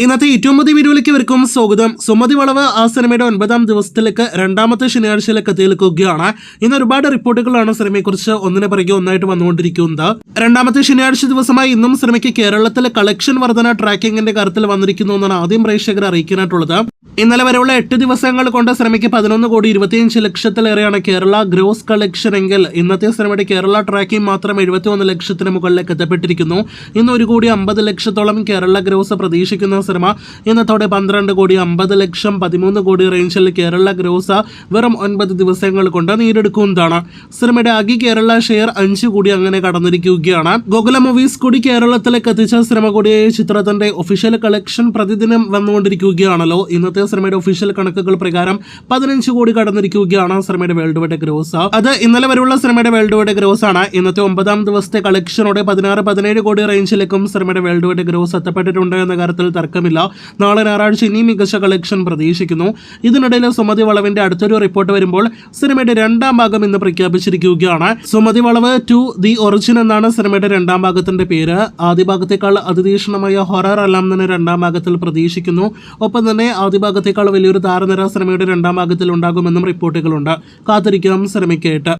ഇന്നത്തെ ഏറ്റവും പുതിയ വീഡിയോയിലേക്ക് ഇവർക്കും സ്വാഗതം. സുമതി വളവ് ആ സിനിമയുടെ 9ാം ദിവസത്തിലേക്ക് രണ്ടാമത്തെ ശനിയാഴ്ചയിലേക്ക് എത്തിയിരിക്കുകയാണ്. ഇന്ന് ഒരുപാട് റിപ്പോർട്ടുകളാണ് സിനിമയെക്കുറിച്ച് ഒന്നിനെ പിറകെ ഒന്നായിട്ട് വന്നുകൊണ്ടിരിക്കുന്നത്. രണ്ടാമത്തെ ശനിയാഴ്ച ദിവസമായി ഇന്നും സിനിമയ്ക്ക് കേരളത്തിലെ കളക്ഷൻ വർധന ട്രാക്കിങ്ങിന്റെ കാര്യത്തിൽ വന്നിരിക്കുന്നു എന്നാണ് ആദ്യം പ്രേക്ഷകർ അറിയിക്കാനായിട്ടുള്ളത്. ഇന്നലെ വരെയുള്ള 8 ദിവസങ്ങൾ കൊണ്ട് സിനിമയ്ക്ക് 11,25,00,000-ലേറെയാണ് കേരള ഗ്രോസ് കളക്ഷൻ എങ്കിൽ ഇന്നത്തെ സിനിമയുടെ കേരള ട്രാക്കിംഗ് മാത്രം 71 ലക്ഷത്തിന് മുകളിലേക്ക് എത്തപ്പെട്ടിരിക്കുന്നു. ഇന്ന് 1,50,00,000-ഓളം കേരള ഗ്രോസ് പ്രതീക്ഷിക്കുന്ന സിനിമ ഇന്നത്തോടെ 12,50,00,000 13 കോടി റേഞ്ചിൽ കേരള ഗ്രോസ് വെറും 9 ദിവസങ്ങൾ കൊണ്ട് നേടിയെടുക്കുന്നതാണ്. സിനിമയുടെ ആകെ കേരള ഷെയർ 5 കോടി അങ്ങനെ കടന്നിരിക്കുകയാണ്. ഗോകുല മൂവീസ് കൂടി കേരളത്തിലേക്ക് എത്തിച്ച സിനിമ കൂടിയായ ചിത്രത്തിന്റെ ഒഫീഷ്യൽ കളക്ഷൻ പ്രതിദിനം വന്നുകൊണ്ടിരിക്കുകയാണല്ലോ. ഇന്നത്തെ സിനിമയുടെ ഒഫീഷ്യൽ കണക്കുകൾ പ്രകാരം 15 കോടി കടന്നിരിക്കുകയാണ് സിനിമയുടെ വേൾഡ് വൈഡ് ഗ്രോസ്. അത് ഇന്നലെ വരെയുള്ള സിനിമയുടെ വേൾഡ് വൈഡ് ഗ്രോസ് ആണ്. ഇന്നത്തെ 9ാം ദിവസത്തെ കളക്ഷനോടെ 16-17 കോടി റേഞ്ചിലേക്കും സിനിമയുടെ വേൾഡ് വൈഡ് ഗ്രോസ് എത്തപ്പെട്ടിട്ടുണ്ട് എന്ന കാര്യത്തിൽ തർക്കമില്ല. നാളെ ഞായറാഴ്ച ഇനിയും മികച്ച കളക്ഷൻ പ്രതീക്ഷിക്കുന്നു. ഇതിനിടയിൽ സുമതി വളവിന്റെ അടുത്തൊരു റിപ്പോർട്ട് വരുമ്പോൾ സിനിമയുടെ 2ാം ഭാഗം ഇന്ന് പ്രഖ്യാപിച്ചിരിക്കുകയാണ്. സുമതി വളവ് 2 ദി ഒറിജിൻ എന്നാണ് സിനിമയുടെ 2ാം ഭാഗത്തിന്റെ പേര്. ആദ്യ ഭാഗത്തേക്കാൾ അതിതീക്ഷണമായ ഹൊറർ എല്ലാം തന്നെ 2ാം ഭാഗത്തിൽ പ്രതീക്ഷിക്കുന്നു. ഒപ്പം തന്നെ ആദ്യ ഭാഗത്തേക്കാൾ വലിയൊരു താരനിര സിനിമയുടെ 2ാം ഭാഗത്തിൽ ഉണ്ടാകുമെന്നും റിപ്പോർട്ടുകളുണ്ട്. കാത്തിരിക്കാം സിനിമയ്ക്കായിട്ട്.